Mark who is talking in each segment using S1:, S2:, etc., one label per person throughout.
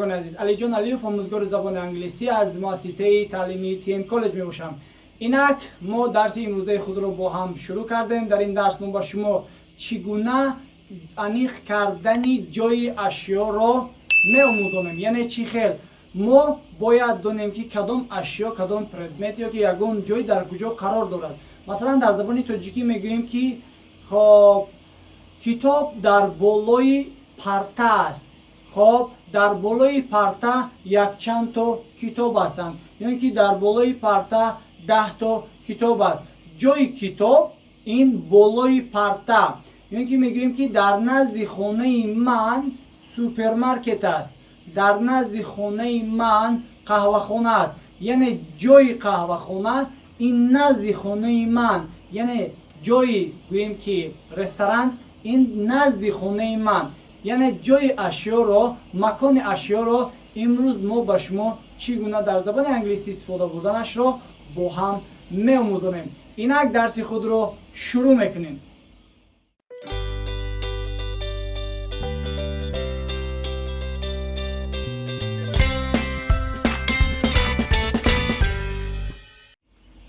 S1: شنوندگان عزیز، علی جان علیوف، آموزگار زبان انگلیسی از مؤسسه تعلیمی تیم کالج می باشم. اینک ما درس امروزه خود رو با هم شروع کردیم. در این درس ما با شما چگونه انیق کردن جای اشیا رو می آموزانیم. یعنی چی خیل ما باید دونیم که کدام اشیا، کدام پردمت یا که یگان جای در کجا قرار دارد. مثلا در زبان تاجیکی میگوییم که خب کتاب در بالای پرده است. خب در بالای پرده یک چند تا کتاب هستند، یعنی که در بالای پرده 10 تا کتاب است. جای کتاب این بالای پرده، یعنی که میگیم که در نزد خانه من سوپرمارکت است، در نزد خانه من قهوه خانه است. یعنی جای قهوه خانه این نزد خانه من، یعنی جای گوییم که رستوران این نزد خانه من. یعنی جای اشیا رو، مکان اشیا رو امروز ما با شما چگونه در زبان انگلیسی استفاده بردنش رو با هم می آموزیم. اینک درس خود رو شروع میکنیم.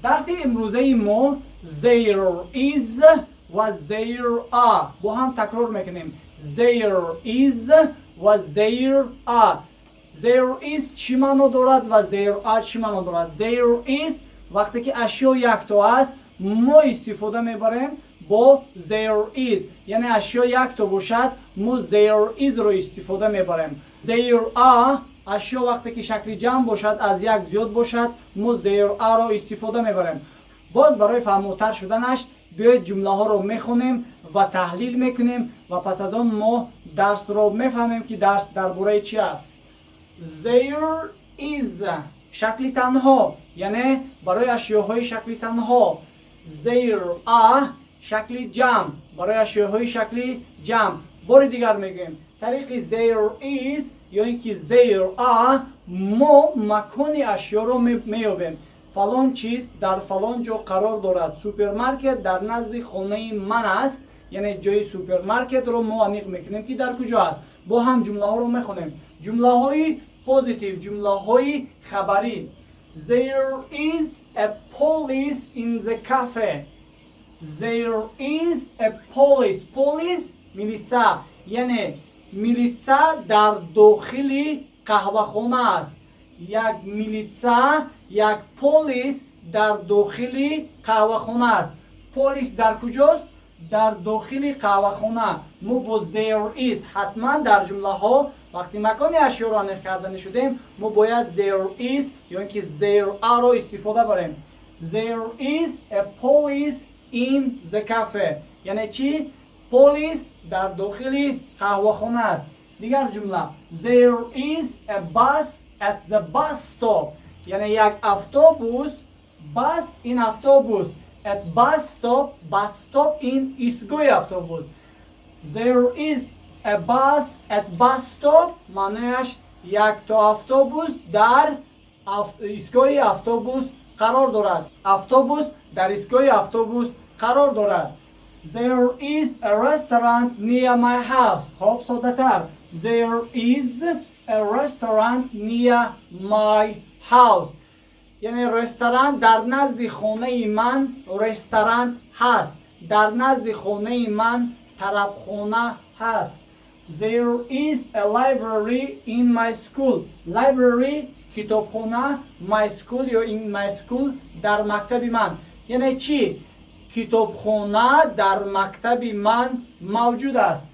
S1: درس امروزه ما there is و there are با هم تکرار میکنیم. there is و there are. there is چی معنا دارد و there are چی معنا دارد. there is وقتی که اشیا یک تا است ما استفاده میبریم با there is، یعنی اشیا یک تا باشد ما there is رو استفاده میبریم. there are اشیا وقتی که شکل جمع باشد، از یک زیاد باشد، ما there are رو استفاده میبریم. باز برای فهموتر شدنش بیایید جمله ها رو میخونیم و تحلیل میکنیم و پس از آن ما درس رو میفهمیم که درس درباره چی است. there is شکل تنها، یعنی برای اشیاهای شکل تنها. there are شکل جمع، برای اشیاهای شکل جمع. بار دیگر میگیم طریق there is یا اینکه there are ما مکان اشیا رو میابیم. فلان چیز در فلان جا قرار دارد. سوپرمارکت در نزد خانه من است، یعنی جای سوپرمارکت رو ما انیق میکنیم که در کجا است. با هم جمله ها رو میخونیم. جمله های پوزیتیو، جمله های خبری. There is a police in the cafe. There is a police. Police میلیسا، یعنی میلیسا در داخل قهوه خانه است. یک میلیسا، یک پلیس در داخل قهوه خانه است. پلیس در کجاست؟ در داخل قهوه خانه. ما با there is حتما در جمله ها وقتی مکان اشیا رو انیق کردن شدیم ما باید there is یا اینکه there are رو استفاده بریم. There is a police in the cafe. یعنی چی؟ پلیس در داخل قهوه خانه است. دیگر جمله there is a bus at the bus stop. یعنی یک اتوبوس، بس این اتوبوس. at bus stop، bus stop این ایستگاه اتوبوس. there is a bus at bus stop معنیش یک تا اتوبوس در ایستگاه اتوبوس قرار دارد. اتوبوس در ایستگاه اتوبوس قرار دارد. there is a restaurant near my house. خب ساده تر. there is a restaurant near my house. یعنی رستوران در نزد خانه من رستوران هست. در نزد خانه من طربخانه هست. There is a library in my school. Library کتابخانه. My school یا in my school در مکتب من. یعنی چی؟ کتابخانه در مکتب من موجود است.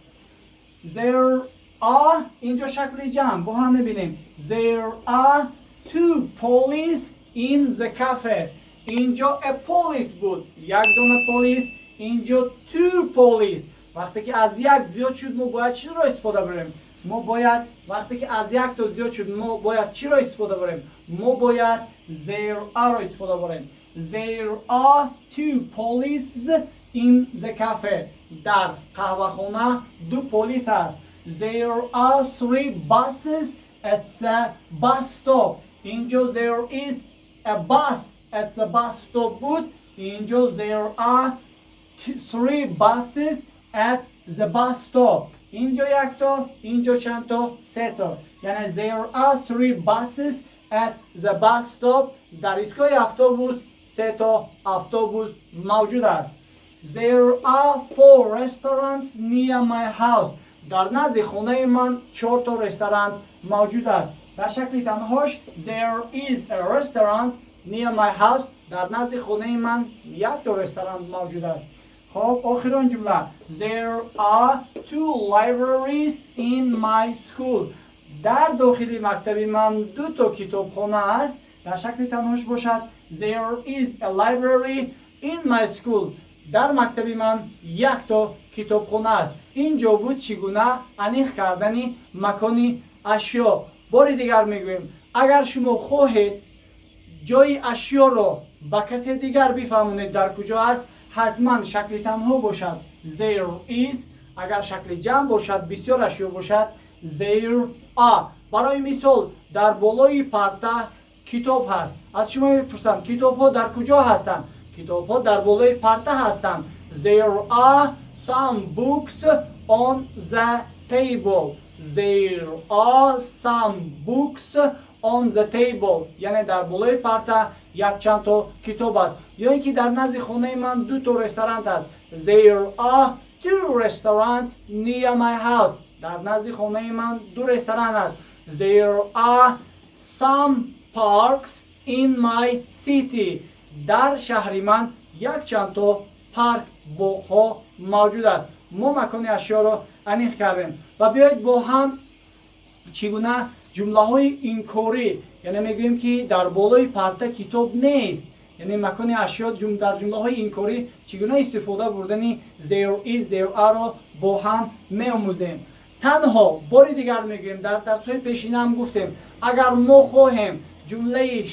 S1: There are اینجا شکل جمع با هم میبینیم. There are two police in the cafe. اینجا a police بود، یک دونه پلیس. اینجا two police. وقتی که از یک زیاد شد ما باید چی رو استفاده بریم؟ ما باید وقتی که از یک تا زیاد شد ما باید چی رو استفاده بریم؟ ما باید there are رو استفاده بریم. There are two police in the cafe. در قهوه خانه دو پلیس است. There are three buses at the bus stop. اینجا there is a bus at the bus stop بود. اینجا there are three buses at the bus stop. اینجا یک تا، اینجا چند تا؟ سه تا. یعنی there are three buses at the bus stop. در ایستگاه اتوبوس سه تا اتوبوس موجود است. There are four restaurants near my house. در نزد خانه من 4 تا رستوران موجود است. در شکل تنهاش there is a restaurant near my house. در نزد خانه من 1 تا رستوران موجود است. خب آخرین جمله there are 2 libraries in my school. در داخل مکتب من 2 تا کتابخانه است. در شکل تنهاش باشد there is a library in my school. در مکتب من 1 تا کتابخانه است. اینجا بود چگونه انیخ کردن مکانی اشیا. بار دیگر میگویم اگر شما خواهید جای اشیا را با کسی دیگر بفهمونید در کجا است، حتما شکل تنها باشد there is. اگر شکل جمع باشد بسیار اشیا باشد there are. برای مثال در بالای پرده کتاب هست. از شما میپرسم کتاب ها در کجا هستند؟ کتاب ها در بالای پرده هستند. There are some books on the table. There are some books on the table. یعنی در بالای پرده یک چند تا کتاب است. یا اینکه در نزد خانه من 2 تا رستوران است. There are 2 restaurants near my house. در نزد خانه من 2 رستوران است. There are some parks in my city. در شهر من یک چند تا پارک باغ‌ها موجود است. ما مکان اشیا را انیخ کردیم و بیایید با هم چگونه جمله های اینکاری، یعنی میگوییم که در بالای پرده کتاب نیست، یعنی مکان اشیا در جمله های اینکاری چگونه استفاده بردن there is there are را با هم می‌آموزیم. تنها بار دیگر میگویم در درس‌های پیشین هم گفتیم اگر ما خواهیم جمله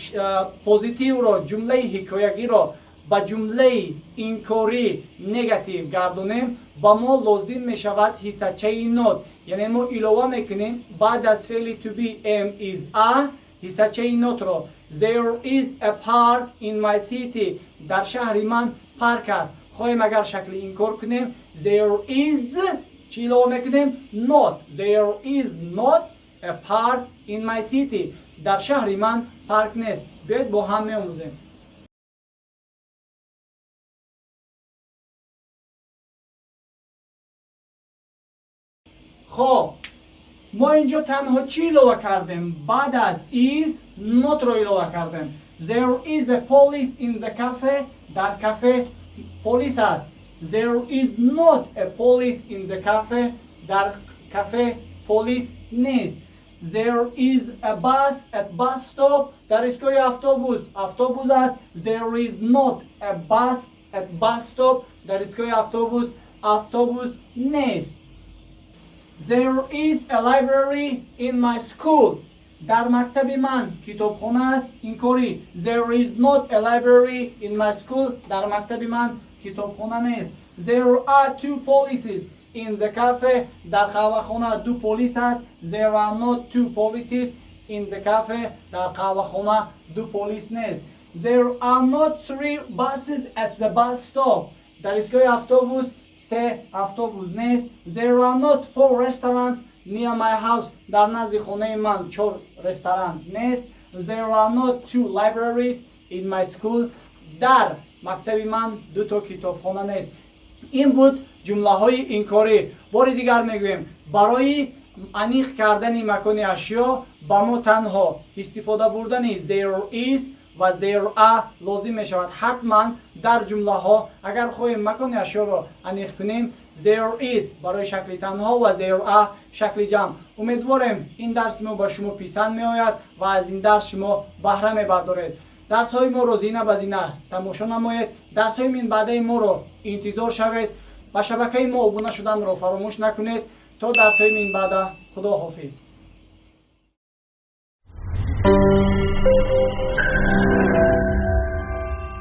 S1: پوزیتیو را، جمله حکایگی را با جمله اینکاری نگاتیو گردونیم با ما لازم می شود حصه‌چه نوت. یعنی ما علاوه میکنیم بعد از فعل to be am is a حصه‌چه نوت را there is a park in my city. در شهر من پارک است. خواهیم اگر شکل اینکار کنیم there is چی علاوه میکنیم not. There is not a park in my city. در شهر من پارک نیست. بیاید با هم می‌آموزیم. خب ما اینجا تنها چی علاوه کردیم؟ بعد از is not رو علاوه کردیم. There is a police in the cafe. در کافه پلیس است. There is not a police in the cafe. در کافه پلیس نیست. There is a bus at bus stop. در ایستگاه اتوبوس است. There is not a bus at bus stop. در ایستگاه اتوبوس نیست. There is a library in my school. در مکتب من کتابخانه است. اینکاری there is not a library in my school. در مکتب من کتابخانه نیست. There are 2 polices in the cafe. در قهوه‌خانه 2 پلیس است. There are not 2 polices in the cafe. در قهوه‌خانه 2 پلیس نیست. There are not 3 buses at the bus stop. در ایستگاه اتوبوس 3 اتوبوس نیست. There are not 4 restaurants near my house. در نزد خانه من 4 رستوران نیست. There are not 2 libraries in my school. در مکتب من 2 تا کتابخانه نیست. این بود جمله های اینکاری. بار دیگر میگویم برای انیخ کردن مکان اشیا با ما تنها استفاده بردن there is و there are لازم می شود. حتما در جمله ها اگر خواهیم مکان اشیا را انیخ کنیم there is برای شکل تنها و there are شکل جمع. امیدوارم این درس ما با شما پسند می آید و از این درس شما بهره می بردارید. درس های ما رو زینه به زینه تماشا نمایید. درس های من بعده ما رو انتظار شوید. با شبکه ما ابونه شدن رو فراموش نکنید. تا درس های من بعده خدا حافظ.